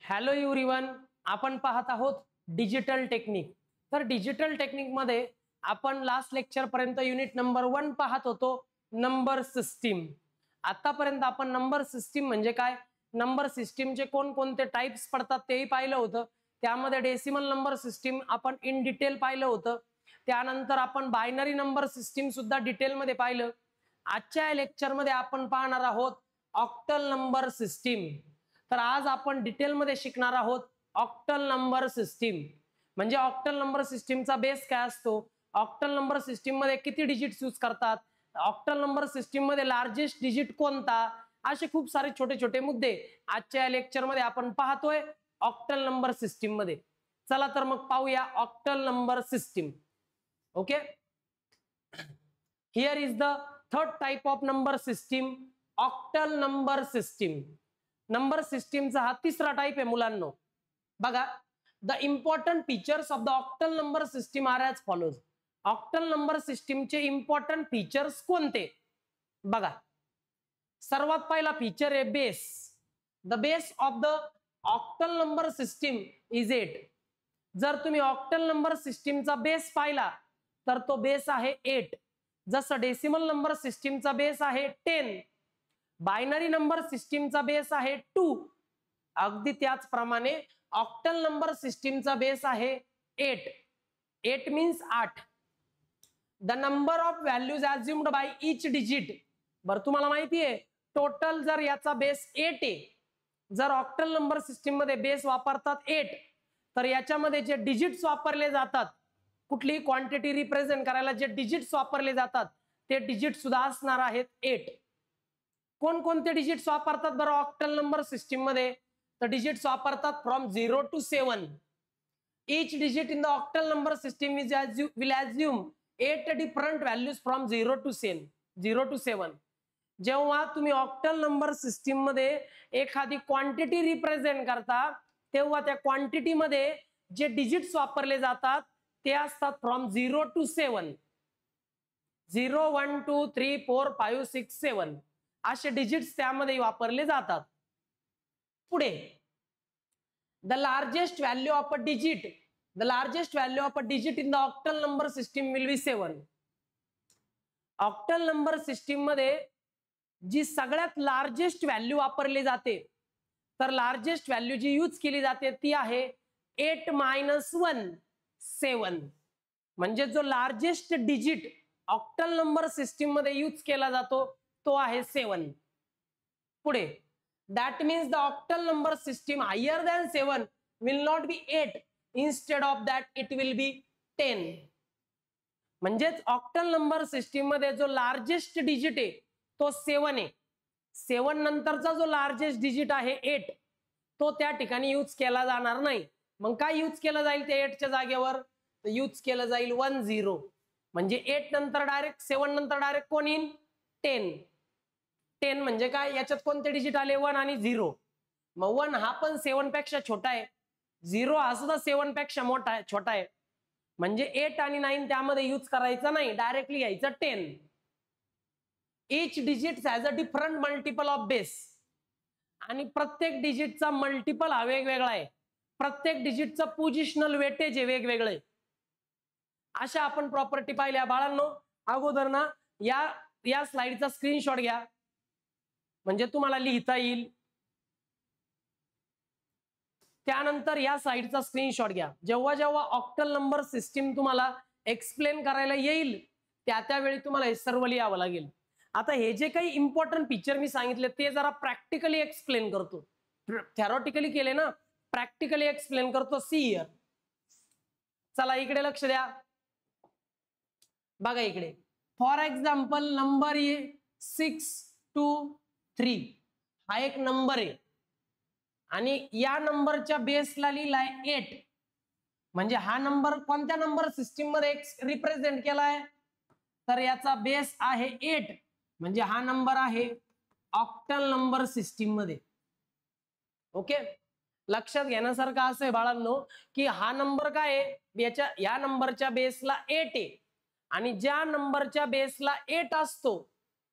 Hello everyone, आपण पाहत आहोत डिजिटल टेक्निक। तर डिजिटल टेक्निक मध्ये आपण लास्ट लेक्चर पर्यंत युनिट नंबर 1 पाहत होतो, नंबर सिस्टीम। आतापर्यंत आपण नंबर सिस्टीम म्हणजे काय, नंबर सिस्टीमचे कोणकोणते टाइप्स पडतात तेही पाहिलं होतं। त्यामध्ये डेसिमल नंबर सिस्टीम आपण इन डिटेल पाहिलं होतं। त्यानंतर आपण बायनरी नंबर सिस्टीम सुद्धा डिटेल मध्ये पाहिलं। आजच्या लेक्चर मध्ये आपण पाहणार आहोत ऑक्टल नंबर सिस्टीम। तर आज आपण डिटेल मध्ये शिकणार आहोत ऑक्टल नंबर सिस्टीम। म्हणजे ऑक्टल नंबर सिस्टीमचा बेस काय असतो, ऑक्टल नंबर सिस्टीम मध्ये किती डिजिट्स यूज करतात, ऑक्टल नंबर सिस्टीम मध्ये लार्जेस्ट डिजिट कोणता, असे खूप सारे छोटे छोटे मुद्दे आजच्या लेक्चर मध्ये आपण पाहतोय ऑक्टल नंबर सिस्टीम मध्ये। चला तर मग पाहूया octal number system. Okay, here is the third type of number system, octal number system. Number सिस्टीमचा हा तिसरा टाइप आहे मुलांनो। बघा, the important features of the octal number system are as follows. Octal number सिस्टीमचे इम्पॉर्टंट फीचर्स कोणते? बघा, सर्वात पहिला फीचर आहे base. The base of the octal number system is 8। जर तुम्ही ऑक्टल नंबर सिस्टीमचा बेस पाहिला तर तो बेस आहे 8। जसं डेसिमल नंबर सिस्टीमचा बेस आहे 10, बायनरी नंबर सिस्टीमचा बेस आहे 2, अगदी त्याचप्रमाणे ऑक्टल नंबर सिस्टीमचा बेस आहे 8। 8 means 8। The number of values assumed by each digit. बरं, तुम्हाला माहिती आहे टोटल जर याचा बेस 8 आहे, जर ऑक्टल नंबर सिस्टीम मध्ये बेस वापरतात 8, तर याच्यामध्ये जे डिजिट्स वापरले जातात, कुठली क्वांटिटी रिप्रेझेंट करायला जे डिजिट्स वापरले जातात ते डिजिट सुद्धा असणार आहेत 8। कोणकोणते डिजिट्स वापरतात बरं ऑक्टल नंबर सिस्टीम मध्ये? तर डिजिट्स वापरतात from 0 to 7। each digit in the octal number system will assume 8 different values from 0 to 7। जेव्हा तुम्ही ऑक्टल नंबर सिस्टीम मध्ये एखादी क्वांटिटी रिप्रेझेंट करता तेव्हा त्या क्वांटिटी मध्ये जे डिजिट्स वापरले जातात ते असतात फ्रॉम 0 to 7। 0 1 2 3 4 5 6 7 असे डिजिट्स त्यामध्ये वापरले जातात। पुढे, the largest value of a digit, the largest value of a digit in the octal number system will be 7। Octal number system मध्ये जी सगळ्यात लार्जेस्ट व्हॅल्यू वापरली जाते, तर लार्जेस्ट व्हॅल्यू जी यूज केली जाते ती आहे 8 - 1 7। म्हणजे जो largest digit octal number system मध्ये यूज केला जातो तो आहे 7। पुढे, that means the octal number system higher than 7 will not be 8, instead of that it will be 10। म्हणजेच ऑक्टल नंबर सिस्टीम मध्ये जो लार्जेस्ट डिजिट आहे तो 7 आहे। 7 नंतरचा जो लार्जेस्ट डिजिट आहे 8, तो त्या ठिकाणी यूज केला जाणार नाही। मग काय यूज केलं जाईल त्या 8 च्या जागेवर? तर यूज केलं जाईल 1 0। म्हणजे 8 नंतर डायरेक्ट 7 नंतर डायरेक्ट कोण येईल? 10। 10 म्हणजे काय, याच्यात कोणते डिजिट आले? 1 आणि 0। मग 1 हा पण 7 पेक्षा छोटा आहे, 0 हा सुद्धा 7 पेक्षा मोठा आहे, छोटा आहे। म्हणजे 8 आणि 9 त्यामध्ये यूज करायचा नाही, डायरेक्टली घ्यायचं 10। Each digit has a different multiple of base. आणि प्रत्येक डिजिटचा मल्टिपल हा वेगवेगळा आहे, प्रत्येक डिजिटचं पोझिशनल वेटेज हे वेगवेगळं आहे। अशा आपण प्रॉपर्टी पाहिल्या बाळांनो। अगोदर ना या स्लाइडचा स्क्रीनशॉट घ्या, म्हणजे तुम्हाला लिहिता येईल। त्यानंतर या साइडचा स्क्रीनशॉट घ्या। जेव्हा जेव्हा ऑक्टल नंबर सिस्टीम तुम्हाला एक्सप्लेन करायला येईल त्यावेळी तुम्हाला हे सर्व लिहावं लागेल। आता हे जे काही इम्पॉर्टंट फीचर मी सांगितले ते जरा प्रॅक्टिकली एक्सप्लेन करतो। थेरॉटिकली केले ना, प्रॅक्टिकली एक्सप्लेन करतो। सी हियर, चला इकडे लक्ष द्या। बघा इकडे, फॉर एक्झाम्पल नंबर 6 2 3 हा एक नंबर आहे आणि या नंबरच्या बेसला लिहिलाय 8। म्हणजे हा नंबर कोणत्या नंबर सिस्टीम मध्ये रिप्रेझेंट केलाय? तर याचा बेस आहे 8, म्हणजे हा नंबर आहे ऑक्टल नंबर सिस्टीम मध्ये। ओके, लक्षात घेण्यासारखं असं आहे बाळांनो की हा नंबर काय आहे, या नंबरच्या बेसला 8 आहे आणि ज्या नंबरच्या बेसला 8 असतो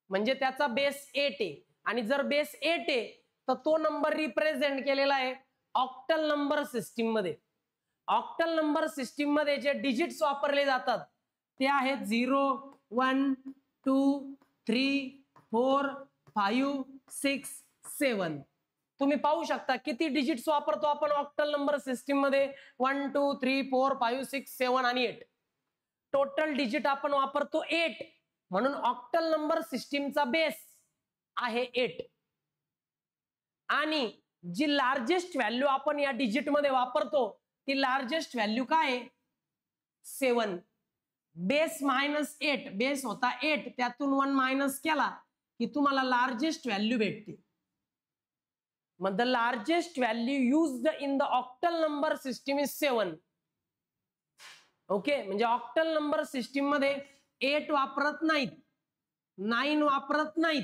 म्हणजे त्याचा बेस 8 आहे। आणि जर बेस 8 आहे तर तो नंबर रिप्रेझेंट केलेला आहे ऑक्टल नंबर सिस्टीम मध्ये. ऑक्टल नंबर सिस्टीम मध्ये जे डिजिट्स वापरले जातात ते आहेत 0 1 2 3 4 5 6 7. तुम्ही पाहू शकता किती डिजिट्स वापरतो आपण ऑक्टल नंबर सिस्टीम मध्ये. 1 2 3 4 5 6 7 आणि 8. टोटल डिजिट आपण वापरतो 8. म्हणून ऑक्टल नंबर सिस्टीमचा बेस आहे 8. आणि जी लार्जेस्ट व्हॅल्यू आपण या डिजिट मध्ये वापरतो ती लार्जेस्ट व्हॅल्यू काय आहे? 7. बेस -8. बेस होता 8, त्यातून 1 मायनस केला की तुम्हाला लार्जेस्ट व्हॅल्यू भेटते. मग the largest value used in the octal number system is 7. Okay, म्हणजे ऑक्टल नंबर सिस्टीम मध्ये 8 वापरत नाहीत, 9 वापरत नाहीत.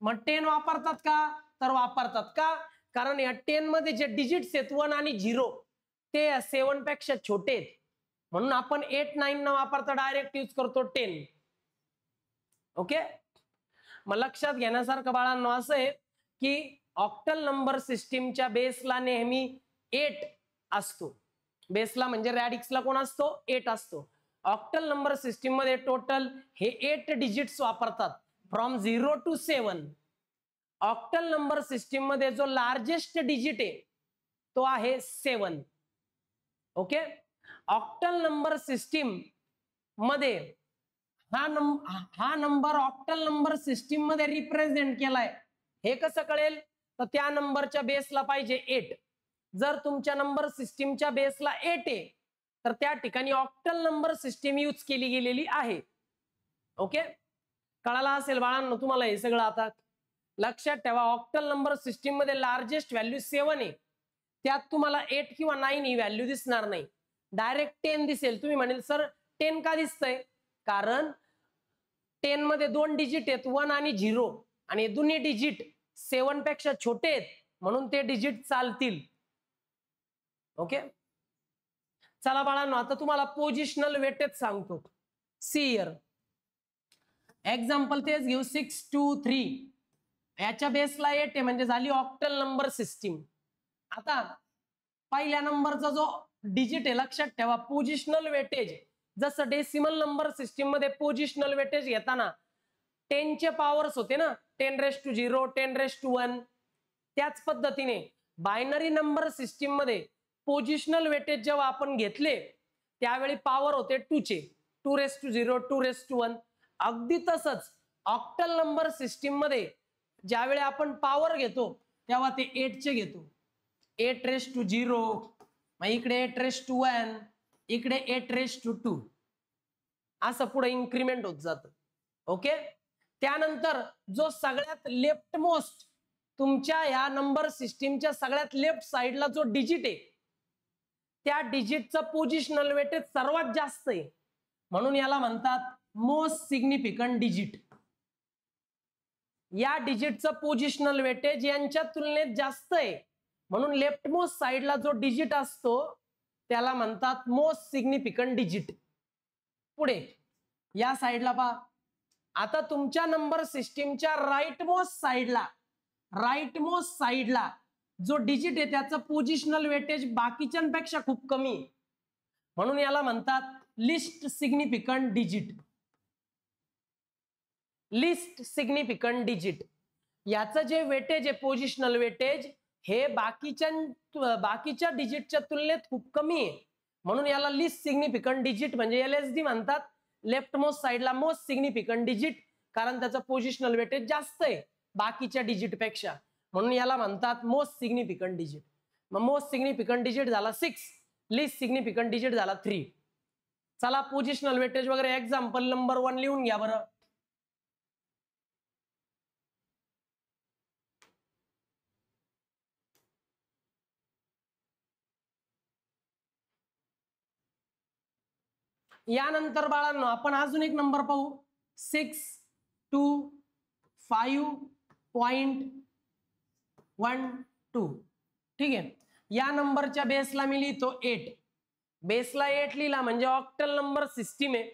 मग 10 वापरतात का? तर वापरतात. का? कारण या 10 मध्ये जे डिजिट्स आहेत 1 आणि 0 ते 7 पेक्षा छोटे आहेत. म्हणून आपण 8 9 न वापरता डायरेक्ट यूज करतो 10. ओके, मग लक्षात घेण्यासारखं बाळांनो असं आहे की ऑक्टल नंबर सिस्टीमच्या बेसला नेहमी 8 असतो. बेसला म्हणजे रॅडिक्सला कोण असतो? 8 असतो. ऑक्टल नंबर सिस्टीम मध्ये टोटल हे 8 डिजिट्स वापरतात from 0 to 7. Octal number system मध्ये जो लार्जेस्ट डिजिट आहे तो आहे 7. ओके, ऑक्टल नंबर सिस्टीम मध्ये हा नंबर ऑक्टल नंबर सिस्टीम मध्ये रिप्रेझेंट केलाय. हे कसं कळेल? तर त्या नंबरच्या बेसला पाहिजे 8. जर तुमच्या नंबर सिस्टीमच्या बेसला 8 आहे तर त्या ठिकाणी ऑक्टल नंबर सिस्टीम यूज केली गेलेली आहे. ओके, कळाला असेल बाळांनो तुम्हाला हे सगळं. आता लक्षात ठेवा, ऑक्टल नंबर सिस्टीम मध्ये लार्जेस्ट व्हॅल्यू 7 आहे. त्यात तुम्हाला 8 किंवा 9 ही व्हॅल्यू दिसणार नाही, डायरेक्ट 10 दिसेल. तुम्ही म्हणेल सर 10 का दिसतंय? कारण 10 मध्ये 2 डिजिट आहेत 1 आणि 0, आणि दोन्ही डिजिट 7 पेक्षा छोटे आहेत म्हणून ते डिजिट चालतील. ओके, चला बाळांनो आता तुम्हाला पोझिशनल वेटेज सांगतो. सी हियर एक्झाम्पल तेच घेऊ. 6 2 3 याच्या बेसला 8 आहे म्हणजे झाली ऑक्टल नंबर सिस्टीम. आता पहिल्या नंबरचा जो डिजिट आहे लक्षात ठेवा, पोझिशनल वेटेज. जसं डेसिमल नंबर सिस्टीम मध्ये पोझिशनल वेटेज घेताना 10 चे पॉवर्स होते ना, 10⁻0 10⁻1. त्याच पद्धतीने बायनरी नंबर सिस्टीम मध्ये पोझिशनल वेटेज जेव्हा आपण घेतले त्यावेळी पॉवर होते 2 चे, 2⁻0 2⁻1. अगदी तसंच ऑक्टल नंबर सिस्टीम मध्ये ज्यावेळी आपण पॉवर घेतो तेव्हा ते 8 चे घेतो. 8⁻0, मग इकडे 8⁻1, इकडे 8⁻2, असं पुढे इन्क्रीमेंट होत जातं. ओके, त्यानंतर जो सगळ्यात लेफ्ट मोस्ट तुमच्या या नंबर सिस्टीमच्या सगळ्यात लेफ्ट साइडला जो डिजिट आहे त्या डिजिटचं पोझिशनल वेटेज सर्वात जास्त आहे म्हणून याला म्हणतात मोस्ट सिग्निफिकंट डिजिट. या डिजिटचं पोझिशनल वेटेज यांच्या तुलनेत जास्त आहे म्हणून लेफ्ट मोस्ट साइडला जो डिजिट असतो त्याला म्हणतात मोस्ट सिग्निफिकंट डिजिट. पुढे या साइडला पहा. आता तुमच्या नंबर सिस्टीमच्या राईट मोस्ट साइडला जो डिजिट आहे त्याचं पोझिशनल वेटेज बाकीच्यांपेक्षा खूप कमी आहे म्हणून याला म्हणतात least significant digit. Least significant digit याचं जे वेटेज आहे पोझिशनल वेटेज हे बाकीच्या डिजिटच्या तुलनेत खूप कमी आहे म्हणून याला लिस्ट सिग्निफिकंट डिजिट म्हणजे LSD म्हणतात. लेफ्ट मोस्ट साइडला मोस्ट सिग्निफिकंट डिजिट कारण त्याचं पोझिशनल वेटेज जास्त आहे बाकीच्या डिजिट पेक्षा म्हणून याला म्हणतात मोस्ट सिग्निफिकंट डिजिट. मग मोस्ट सिग्निफिकंट डिजिट झाला 6, लिस्ट सिग्निफिकंट डिजिट झाला 3. चला पोझिशनल वेटेज वगैरे एक्झाम्पल नंबर 1 लिहून घ्या बरं. यानंतर बाळांनो आपण अजून एक नंबर पाहू. 625.12. ठीक आहे, या नंबरच्या बेसला मी लिहितो 8. बेसला 8 लिहिला म्हणजे ऑक्टल नंबर सिस्टीम आहे.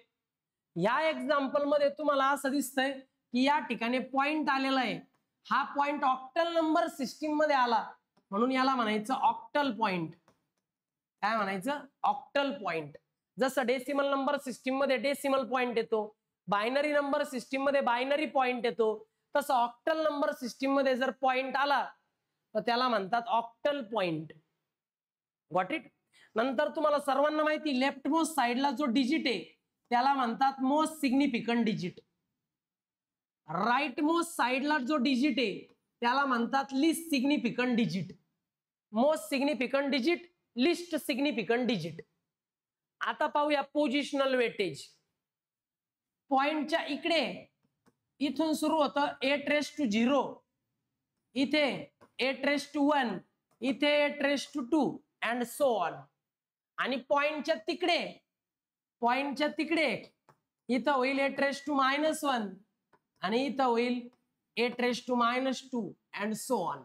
या एक्झाम्पल मध्ये तुम्हाला असं दिसतंय की या ठिकाणी पॉइंट आलेला आहे. हा पॉइंट ऑक्टल नंबर सिस्टीम मध्ये आला म्हणून याला म्हणायचं ऑक्टल पॉइंट. काय म्हणायचं? Octal point. जसं डेसिमल नंबर सिस्टीम मध्ये डेसिमल पॉइंट येतो, बायनरी नंबर सिस्टीम मध्ये बायनरी पॉइंट येतो, तसं ऑक्टल नंबर सिस्टीम मध्ये जर पॉइंट आला तर त्याला म्हणतात ऑक्टल पॉइंट. Got it? नंतर तुम्हाला सर्वांना माहिती लेफ्ट मोस्ट साइडला जो डिजिट आहे त्याला म्हणतात most significant digit. Right most साइडला जो डिजिट आहे त्याला म्हणतात least significant digit. Most significant digit, least significant digit. आता पाहूया पोझिशनल वेटेज. पॉइंटच्या इकडे इथून सुरू होतं 8⁻0, इथे 8⁻1, इथे 8⁻2 अँड सो ऑन. आणि पॉइंटच्या तिकडे इथं होईल 8⁻1 आणि इथं होईल 8⁻2 अँड सो ऑन.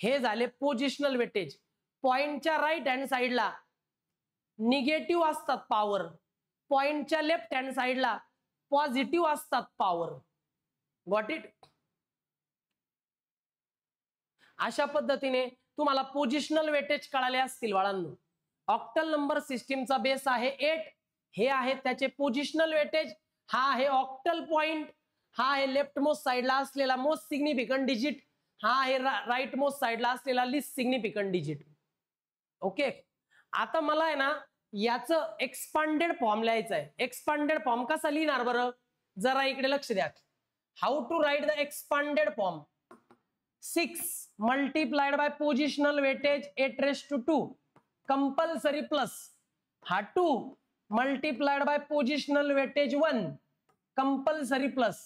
हे झाले पोझिशनल वेटेज. पॉइंटच्या राईट हँड साइडला निगेटिव्ह असतात पॉवर, पॉइंटच्या लेफ्ट हँड साइडला पॉझिटिव्ह असतात पॉवर. Got it? अशा पद्धतीने तुम्हाला पोझिशनल वेटेज कळाले असतील बाळांनो. ऑक्टल नंबर सिस्टीमचा बेस आहे 8, हे आहे त्याचे पोझिशनल वेटेज. हा आहे ऑक्टल पॉइंट, हा आहे लेफ्ट मोस्ट साइडला असलेला मोस्ट सिग्निफिकंट डिजिट, हा आहे राईट मोस्ट साइडला असलेला लिस्ट सिग्निफिकंट डिजिट. ओके, आता मला आहे ना याचं एक्सपांडेड फॉर्म लिहायचं आहे. एक्सपांडेड फॉर्म कसा लिहिणार बरं? जरा इकडे लक्ष द्या. How to write the expanded form? 6 multiplied by positional weightage 8⁻2 compulsory plus हा 2 multiplied by positional weightage 1 compulsory plus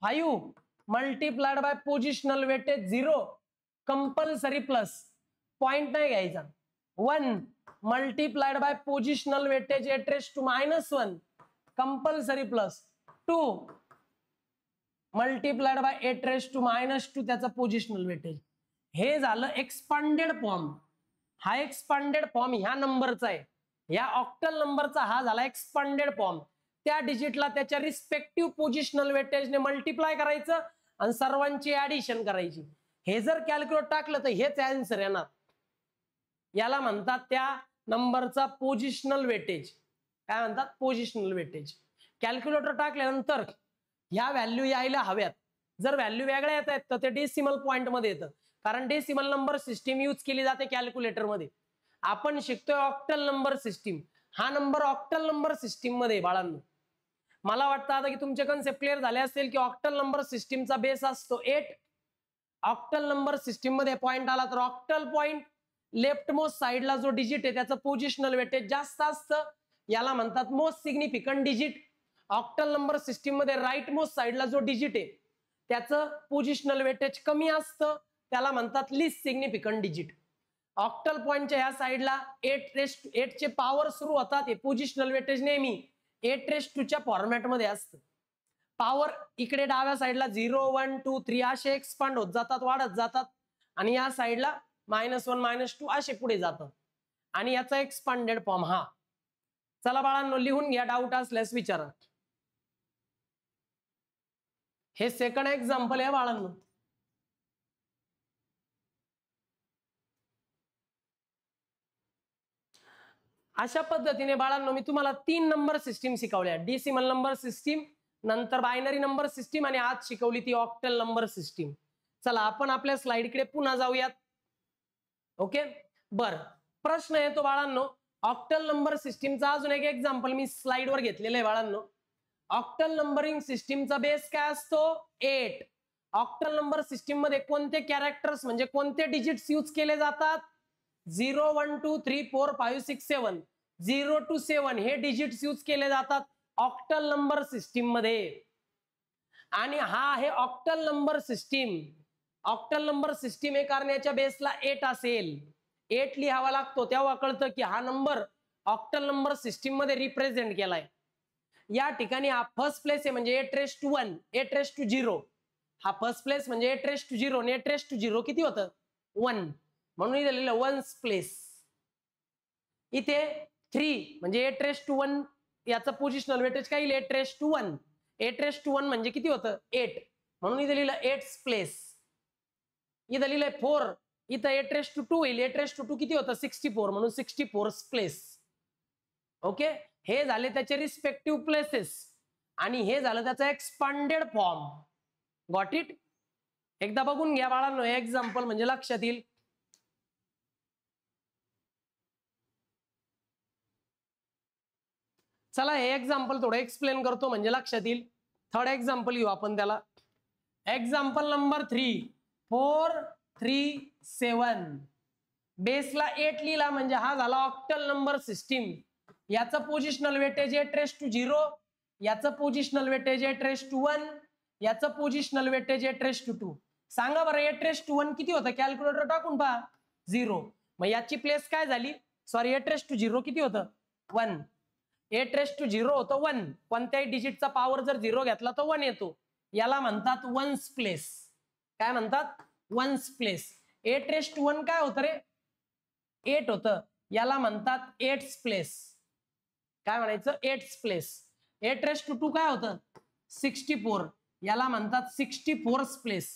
5 multiplied by positional weightage 0 compulsory plus point नाही घ्यायचा 1 multiplied by positional weightage 8⁻1 compulsory plus 2 multiplied by 8⁻2 त्याचा positional weightage. हे झालं expanded form. हा expanded form ह्या नंबरचा आहे, या ऑक्टल नंबरचा हा झाला एक्सपांडेड फॉर्म. त्या डिजिटला त्याच्या रिस्पेक्टिव्ह पोझिशनल वेटेजने मल्टिप्लाय करायचं आणि सर्वांची ऍडिशन करायची. हे जर कॅल्क्युलेट टाकलं तर हेच आन्सर येणार. याला म्हणतात त्या नंबरचा पोझिशनल वेटेज. काय म्हणतात? Positional weightage. कॅल्क्युलेटर टाकल्यानंतर ह्या व्हॅल्यू यायला हव्यात. जर व्हॅल्यू वेगळ्या येत आहेत तर ते डेसिमल पॉइंट मध्ये येतं, कारण डेसिमल नंबर सिस्टीम यूज केली जाते कॅल्क्युलेटर मध्ये. आपण शिकतोय ऑक्टल नंबर सिस्टीम. हा नंबर ऑक्टल नंबर सिस्टीम मध्ये बाळांनो. मला वाटतं आता की तुमचे कन्सेप्ट क्लिअर झाले असेल की ऑक्टल नंबर सिस्टीमचा बेस असतो 8. ऑक्टल नंबर सिस्टीम मध्ये पॉइंट आला तर ऑक्टल पॉइंट लेफ्ट मोस्ट साइडला जो डिजिट आहे त्याचं पोझिशनल वेटेज जास्त असतं, याला म्हणतात most significant digit. Octal number system मध्ये राईट मोस्ट साइडला जो डिजिट आहे त्याचं पोझिशनल वेटेज कमी असतं, त्याला म्हणतात लिस्ट सिग्निफिकंट डिजिट. ऑक्टल पॉइंटच्या ह्या साइडला 8 चे पॉवर सुरू होतात. हे पोझिशनल वेटेज नेहमी 8⁻2 च्या फॉर्मॅट मध्ये असतं. पॉवर इकडे डाव्या साइडला 0 1 2 3 असे एक्सपांड होत जातात, वाढत जातात, आणि या साइडला -1 -2 असे पुढे जातात. आणि याचा एक्सपांडेड फॉर्म हा. चला बाळांनो लिहून घ्या, डाऊट असल्यास विचारा. हे सेकंड एक्झाम्पल आहे बाळांनो. अशा पद्धतीने बाळांनो मी तुम्हाला 3 नंबर सिस्टीम शिकवल्या. डेसिमल नंबर सिस्टीम, नंतर बायनरी नंबर सिस्टीम, आणि आज शिकवली ती ऑक्टल नंबर सिस्टीम. चला आपण आपल्या स्लाइडकडे पुन्हा जाऊयात. ओके, बर. प्रश्न येतो बाळांनो, ऑक्टल नंबर सिस्टीमचा अजून एक एक्झाम्पल मी स्लाइडवर घेतलेलं आहे बाळांनो. ऑक्टल नंबरिंग सिस्टीमचा बेस काय असतो? 8. ऑक्टल नंबर सिस्टीम मध्ये कोणते कॅरेक्टर्स म्हणजे कोणते डिजिट्स यूज केले जातात? 0 1 2 3 4 5 6 7 0 to 7 हे डिजिट्स यूज केले जातात ऑक्टल नंबर सिस्टीम मध्ये. आणि हा आहे octal number system. Octal number system हे करण्याच्या बेसला 8 असेल, 8 लिहावा लागतो, तेव्हा कळतं की हा नंबर ऑक्टल नंबर सिस्टीम मध्ये रिप्रेझेंट केलाय. या ठिकाणी हा फर्स्ट प्लेस आहे म्हणजे 8⁻1 8⁻0. हा फर्स्ट प्लेस म्हणजे 8⁻0 आणि 8⁻0 किती होतं? 1, म्हणून इथे लिहिलं वन्स प्लेस. इथे 3 म्हणजे 8⁻1 याचं पोझिशनल वेटेज काय येईल? 8⁻1. 8⁻1 म्हणजे किती होतं? 8, म्हणून इथे लिहिलं 8th प्लेस. इथे लिहिलंय 4 इथं 8^2 होईल. 8^2 किती होतं 64 म्हणून 64 प्लेस. ओके, हे झाले त्याचे रिस्पेक्टिव्ह प्लेसेस आणि हे झालं त्याचा एक्सपांडेड फॉर्म. Got it. एकदा बघून घ्या बाळांनो एक्झाम्पल म्हणजे लक्षात येईल. चला हे एक्झाम्पल थोडं एक्सप्लेन करतो म्हणजे लक्षात येईल. थर्ड एक्झाम्पल घेऊ आपण त्याला. Example number 3 4 3 7. बेसला 8 लिहिला म्हणजे हा झाला ऑक्टल नंबर सिस्टीम. याचं पोझिशनल वेटेज 8^0, याचं पोझिशनल वेटेज 8^1, याचं पोझिशनल वेटेज 8^2. सांगा बरं 8^1 किती होतं कॅल्क्युलेटर टाकून पहा 0. मग याची प्लेस काय झाली सॉरी 8^0 किती होतं 1. 8^0 होतं 1. कोणत्याही डिजिटचा पॉवर जर 0 घेतला तर 1 येतो. याला म्हणतात वन्स प्लेस. काय म्हणतात वन्स प्लेस. 8^1 काय होतं रे 8 होतं. याला म्हणतात 8th प्लेस. काय म्हणायचं 8th प्लेस. 8^2 काय होतं 64. याला म्हणतात 64th प्लेस.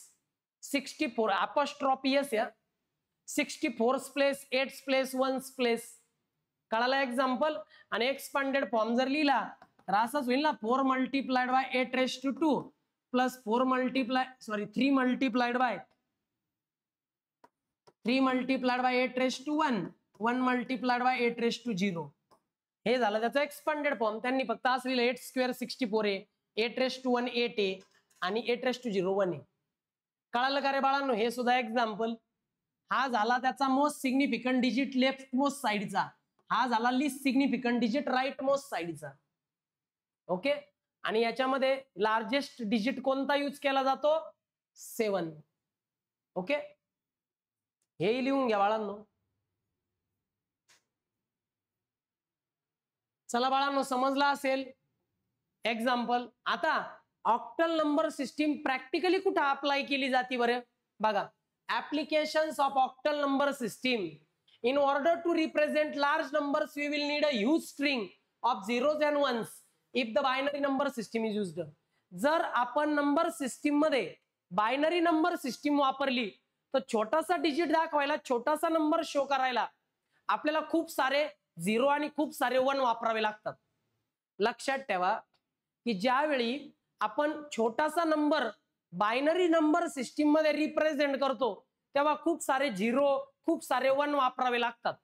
64 अपॉस्ट्रॉफी एस या 64th place 8th place 1st place. कळाला एक्झाम्पल. आणि एक्सपांडेड फॉर्म जर लिहिला तर असंच होईल ना 4 multiplied by 8^2 plus 3 multiplied by 8^1 1 multiplied bye 8^0. हे झालं त्याचं एक्सपांडेड फॉर्म. त्यांनी फक्त असं लिहिलं 8² 64 आहे 8^1 8 आहे आणि 8^0 1 आहे. कळालं का रे बाळांनो. हे सुद्धा एक्झाम्पल. हा झाला त्याचा most significant digit left most साइडचा. हा झाला least significant digit right most साइडचा. ओके. आणि याच्यामध्ये लार्जेस्ट डिजिट कोणता यूज केला जातो 7. ओके, हे लिहून घ्या बाळांनो. चला बाळांनो समजला असेल एक्झाम्पल. आता ऑक्टल नंबर सिस्टीम प्रॅक्टिकली कुठे अप्लाय केली जाते बरं बघा. Applications of octal number system. In order to represent large numbers, we will need a huge string of zeros and ones if the binary number system is used. जर आपण number system मध्ये binary number system वापरली तर छोटासा digit दाखवायला छोटासा number show करायला आपल्याला खूप सारे 0 आणि खूप सारे 1 वापरावे लागतात. लक्षात ठेवा की ज्यावेळी आपण छोटासा नंबर बायनरी नंबर सिस्टीम मध्ये रिप्रेझेंट करतो तेव्हा खूप सारे 0 खूप सारे 1 वापरावे लागतात.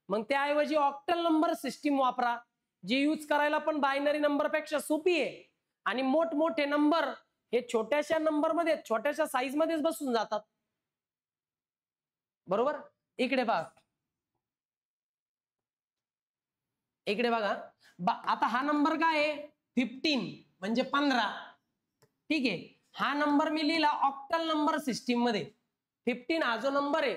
मग त्याऐवजी ऑक्टल नंबर सिस्टीम वापरा जी यूज करायला पण बायनरी नंबर पेक्षा सोपी आहे आणि मोठमोठे नंबर हे छोट्याशा नंबर मध्ये छोट्याशा साईज मध्येच बसून जातात. बरोबर. इकडे बघा आता हा नंबर काय आहे 15 म्हणजे 15. ठीक आहे. हा नंबर मी लिहिला ऑक्टल नंबर सिस्टीम मध्ये. 15 हा जो नंबर आहे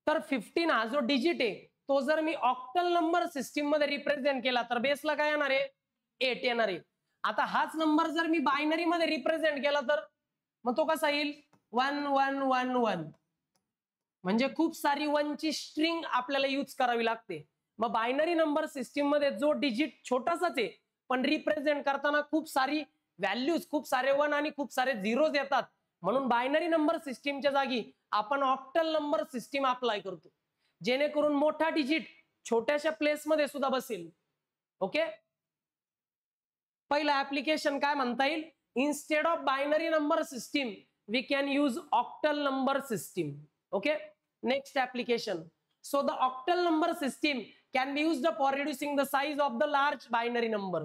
तर 15 हा जो डिजिट आहे तो जर मी ऑक्टल नंबर सिस्टीम मध्ये रिप्रेझेंट केला तर बेसला काय येणार आहे 8 येणार आहे. आता हाच नंबर जर मी बायनरी मध्ये रिप्रेझेंट केला तर मग तो कसा येईल 1 1 1 1. म्हणजे खूप सारी 1 ची स्ट्रिंग आपल्याला यूज करावी लागते. मग बायनरी नंबर सिस्टीम मध्ये जो डिजिट छोटासाच आहे पण रिप्रेझेंट करताना खूप सारी व्हॅल्यूज खूप सारे 1 आणि खूप सारे 0 येतात. म्हणून बायनरी नंबर सिस्टीमच्या जागी आपण ऑक्टल नंबर सिस्टीम अप्लाय करतो जेणेकरून मोठा डिजिट छोट्याशा प्लेस मध्ये सुद्धा बसेल. ओके. पहिला ऍप्लिकेशन काय म्हणता येईल instead of binary number system we can use octal number system. Okay. Next application. So the octal number system can be used for reducing the size of the large binary number.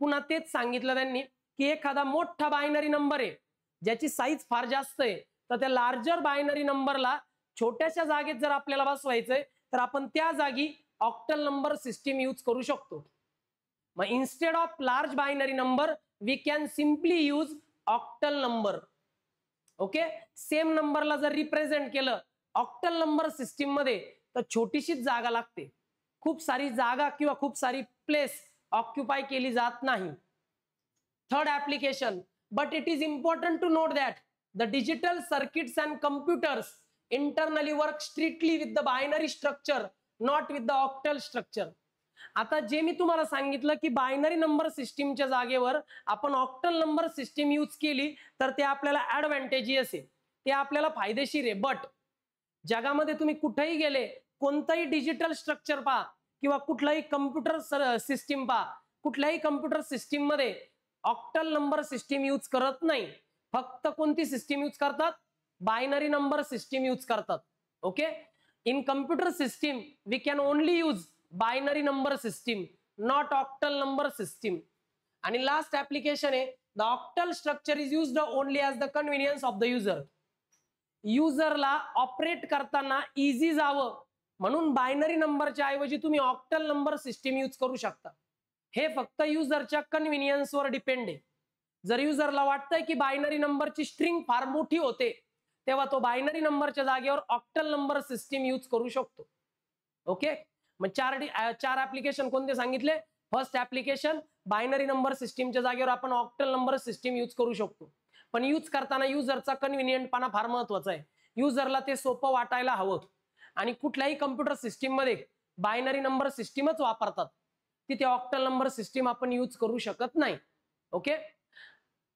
पुन्हा तेच सांगितलं त्यांनी की एखादा मोठा binary number आहे ज्याची size फार जास्त आहे तर त्या लार्जर बायनरी नंबरला छोट्याशा जागेत जर आपल्याला बसवायचंय तर आपण त्या जागी ऑक्टल नंबर सिस्टीम यूज करू शकतो. मग instead of large binary number we can simply use octal number. Okay. Same नंबरला जर रिप्रेझेंट केलं ऑक्टल नंबर सिस्टीम मध्ये तर छोटीशीच जागा लागते. खूप सारी जागा किंवा खूप सारी प्लेस ऑक्युपाय केली जात नाही. Third application. But it is important to note that the digital circuits and computers internally work strictly with the binary structure, not with the octal structure. आता जे मी तुम्हाला सांगितलं की बायनरी नंबर सिस्टीमच्या जागेवर आपण ऑक्टल नंबर सिस्टीम यूज केली तर ते आपल्याला ऍडव्हान्टेजियस आहे, ते आपल्याला फायदेशीर आहे. बट जगामध्ये तुम्ही कुठेही गेले, कोणताही डिजिटल स्ट्रक्चर पहा किंवा कुठलाही कम्प्युटर सिस्टीम पहा, कुठल्याही कम्प्युटर सिस्टीम मध्ये ऑक्टल नंबर सिस्टीम यूज करत नाही. फक्त कोणती सिस्टीम यूज करतात? बायनरी नंबर सिस्टीम यूज करतात. Okay, in computer system we can only use binary number system, not octal number system. आणि लास्ट ऍप्लिकेशन आहे the octal structure is used only as the convenience of the user. युजरला operate करताना easy जावं म्हणून binary नंबरच्या ऐवजी तुम्ही octal number system use करू शकता. हे फक्त युजरच्या कन्व्हिनियन्सवर डिपेंड आहे. जर युजरला वाटतंय की बायनरी नंबरची स्ट्रिंग फार मोठी होते, तेव्हा तो बायनरी नंबरच्या जागेवर ऑक्टल नंबर सिस्टीम यूज करू शकतो. ओके, मग चार ऍप्लिकेशन कोणते सांगितले? फर्स्ट ऍप्लिकेशन बायनरी नंबर सिस्टीमच्या जागेवर आपण ऑक्टल नंबर सिस्टीम यूज करू शकतो. पण यूज करताना युजरचा कन्व्हिनियंटपणा फार महत्वाचा आहे. युजरला ते सोपं वाटायला हवं. आणि कुठल्याही कम्प्युटर सिस्टीम मध्ये बायनरी नंबर सिस्टीमच वापरतात, तिथे ऑक्टल नंबर सिस्टीम आपण यूज करू शकत नाही. ओके,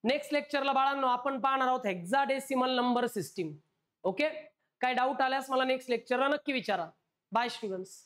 नेक्स्ट लेक्चरला बाळांनो आपण पाहणार आहोत हेक्साडेसिमल नंबर सिस्टीम. ओके, काय डाऊट आल्यास मला नेक्स्ट लेक्चरला नक्की विचारा. Bye students.